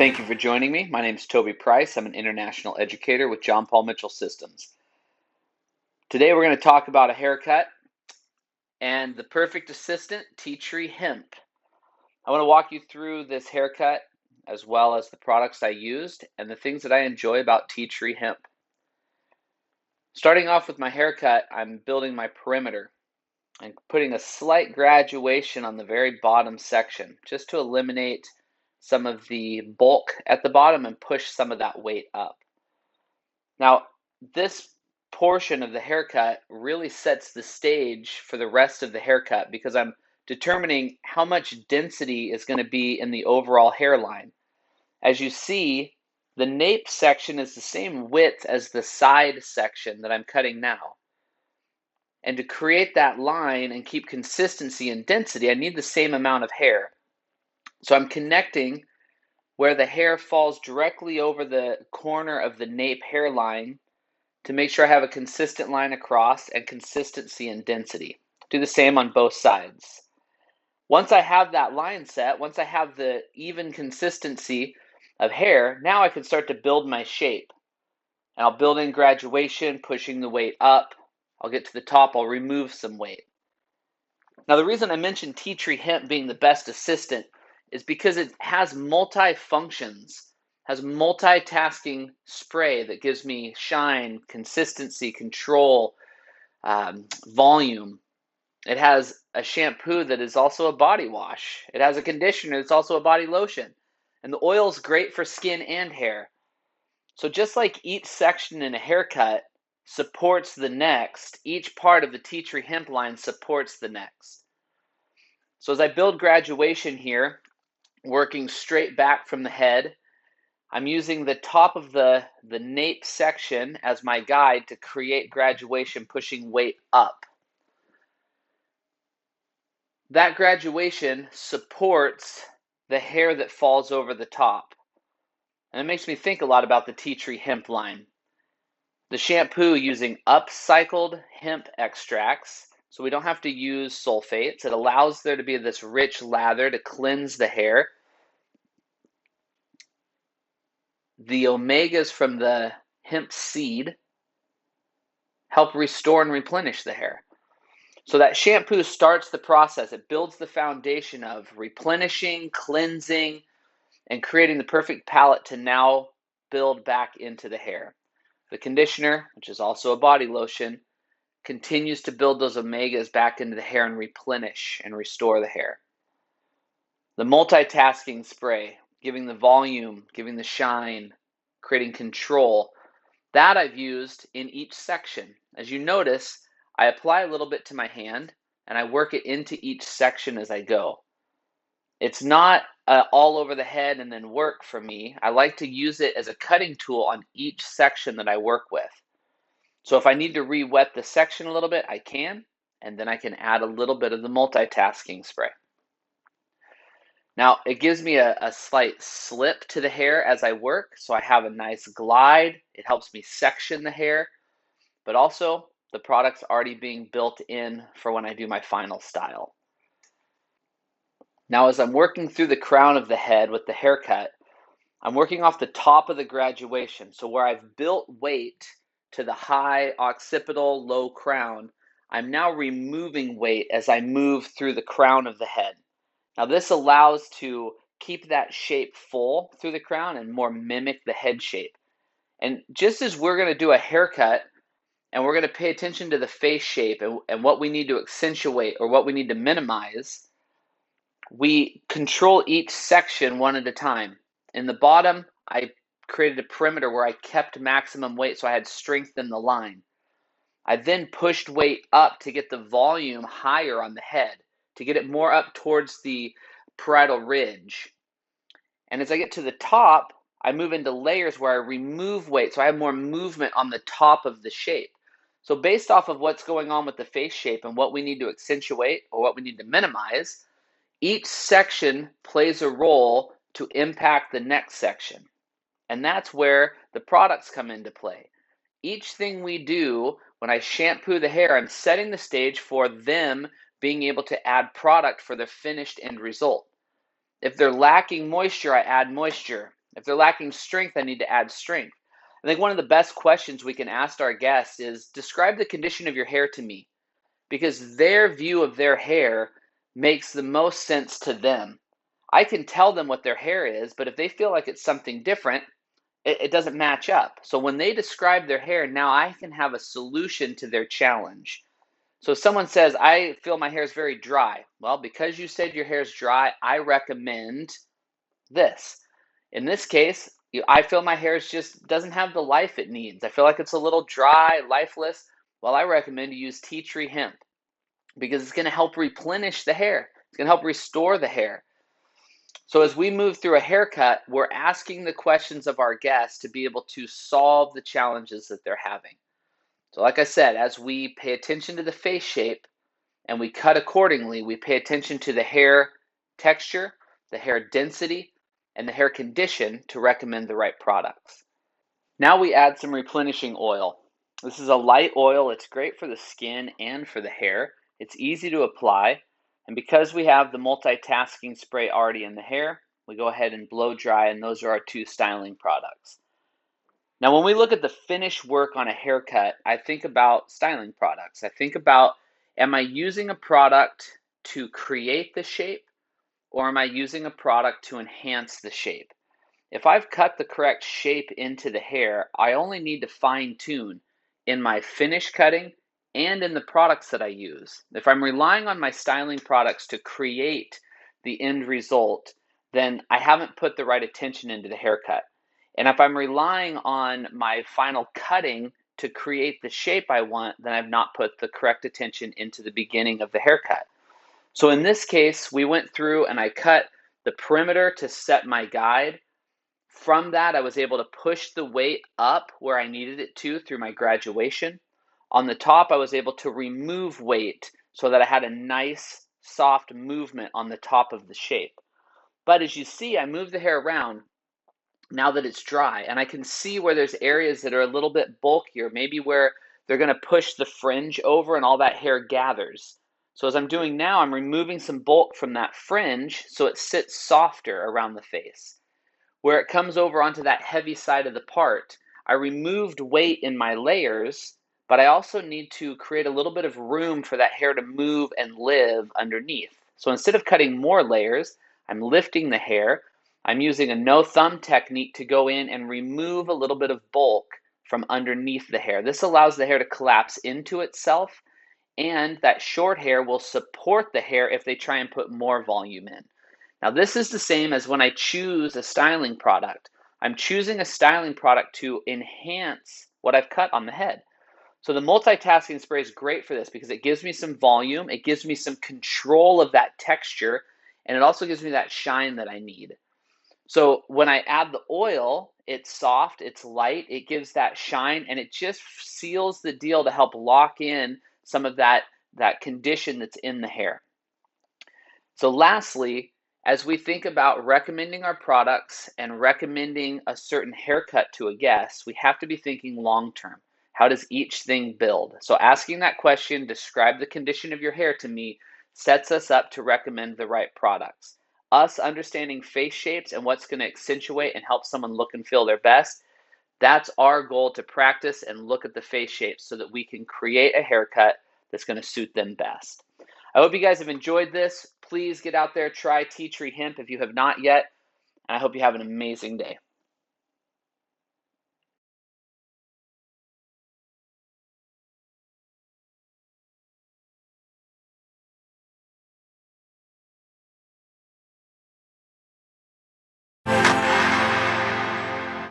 Thank you for joining me. My name is Toby Price. I'm an international educator with John Paul Mitchell Systems. Today we're going to talk about a haircut and the perfect assistant, Tea Tree Hemp. I want to walk you through this haircut as well as the products I used and the things that I enjoy about Tea Tree Hemp. Starting off with my haircut, I'm building my perimeter and putting a slight graduation on the very bottom section just to eliminate some of the bulk at the bottom and push some of that weight up. Now, this portion of the haircut really sets the stage for the rest of the haircut because I'm determining how much density is going to be in the overall hairline. As you see, the nape section is the same width as the side section that I'm cutting now. And to create that line and keep consistency and density, I need the same amount of hair. So I'm connecting where the hair falls directly over the corner of the nape hairline to make sure I have a consistent line across and consistency and density. Do the same on both sides. Once I have that line set, once I have the even consistency of hair, now I can start to build my shape. And I'll build in graduation, pushing the weight up. I'll get to the top, I'll remove some weight. Now the reason I mentioned Tea Tree Hemp being the best assistant is because it has multi-functions, has multitasking spray that gives me shine, consistency, control, volume. It has a shampoo that is also a body wash. It has a conditioner that's also a body lotion. And the oil is great for skin and hair. So just like each section in a haircut supports the next, each part of the Tea Tree Hemp line supports the next. So as I build graduation here, working straight back from the head, I'm using the top of the nape section as my guide to create graduation, pushing weight up. That graduation supports the hair that falls over the top. And it makes me think a lot about the Tea Tree Hemp line. The shampoo using upcycled hemp extracts, so we don't have to use sulfates. It allows there to be this rich lather to cleanse the hair. The omegas from the hemp seed help restore and replenish the hair. So that shampoo starts the process. It builds the foundation of replenishing, cleansing, and creating the perfect palette to now build back into the hair. The conditioner, which is also a body lotion, continues to build those omegas back into the hair and replenish and restore the hair. The multitasking spray, giving the volume, giving the shine, creating control, that I've used in each section. As you notice, I apply a little bit to my hand and I work it into each section as I go. It's not all over the head and then work for me. I like to use it as a cutting tool on each section that I work with. So if I need to re-wet the section a little bit, I can, and then I can add a little bit of the multitasking spray. Now, it gives me a slight slip to the hair as I work, so I have a nice glide. It helps me section the hair, but also the product's already being built in for when I do my final style. Now, as I'm working through the crown of the head with the haircut, I'm working off the top of the graduation. So where I've built weight to the high occipital, low crown, I'm now removing weight as I move through the crown of the head. Now this allows to keep that shape full through the crown and more mimic the head shape. And just as we're going to do a haircut and we're going to pay attention to the face shape and what we need to accentuate or what we need to minimize, we control each section one at a time. In the bottom, I created a perimeter where I kept maximum weight so I had strength in the line. I then pushed weight up to get the volume higher on the head, to get it more up towards the parietal ridge. And as I get to the top, I move into layers where I remove weight so I have more movement on the top of the shape. So based off of what's going on with the face shape and what we need to accentuate or what we need to minimize, each section plays a role to impact the next section. And that's where the products come into play. Each thing we do, when I shampoo the hair, I'm setting the stage for them being able to add product for the finished end result. If they're lacking moisture, I add moisture. If they're lacking strength, I need to add strength. I think one of the best questions we can ask our guests is, describe the condition of your hair to me, because their view of their hair makes the most sense to them. I can tell them what their hair is, but if they feel like it's something different, it doesn't match up. So when they describe their hair, now I can have a solution to their challenge. So if someone says, I feel my hair is very dry. Well, because you said your hair is dry, I recommend this. In this case, I feel my hair just doesn't have the life it needs. I feel like it's a little dry, lifeless. Well, I recommend you use Tea Tree Hemp because it's going to help replenish the hair. It's going to help restore the hair. So as we move through a haircut, we're asking the questions of our guests to be able to solve the challenges that they're having. So like I said, as we pay attention to the face shape and we cut accordingly, we pay attention to the hair texture, the hair density, and the hair condition to recommend the right products. Now we add some replenishing oil. This is a light oil. It's great for the skin and for the hair. It's easy to apply. And because we have the multitasking spray already in the hair, we go ahead and blow dry, and those are our two styling products. Now, when we look at the finished work on a haircut, I think about styling products. I think about, am I using a product to create the shape, or am I using a product to enhance the shape? If I've cut the correct shape into the hair, I only need to fine tune in my finish cutting and in the products that I use. If I'm relying on my styling products to create the end result, then I haven't put the right attention into the haircut. And if I'm relying on my final cutting to create the shape I want, then I've not put the correct attention into the beginning of the haircut. So in this case, we went through and I cut the perimeter to set my guide. From that, I was able to push the weight up where I needed it to through my graduation. On the top, I was able to remove weight so that I had a nice, soft movement on the top of the shape. But as you see, I moved the hair around now that it's dry, and I can see where there's areas that are a little bit bulkier, maybe where they're going to push the fringe over and all that hair gathers. So as I'm doing now, I'm removing some bulk from that fringe so it sits softer around the face. Where it comes over onto that heavy side of the part, I removed weight in my layers, but I also need to create a little bit of room for that hair to move and live underneath. So instead of cutting more layers, I'm lifting the hair. I'm using a no thumb technique to go in and remove a little bit of bulk from underneath the hair. This allows the hair to collapse into itself, and that short hair will support the hair if they try and put more volume in. Now, this is the same as when I choose a styling product. I'm choosing a styling product to enhance what I've cut on the head. So the multitasking spray is great for this because it gives me some volume, it gives me some control of that texture, and it also gives me that shine that I need. So when I add the oil, it's soft, it's light, it gives that shine, and it just seals the deal to help lock in some of that condition that's in the hair. So lastly, as we think about recommending our products and recommending a certain haircut to a guest, we have to be thinking long term. How does each thing build? So asking that question, describe the condition of your hair to me, sets us up to recommend the right products. Us understanding face shapes and what's going to accentuate and help someone look and feel their best, that's our goal, to practice and look at the face shapes so that we can create a haircut that's going to suit them best. I hope you guys have enjoyed this. Please get out there, try Tea Tree Hemp if you have not yet, and I hope you have an amazing day.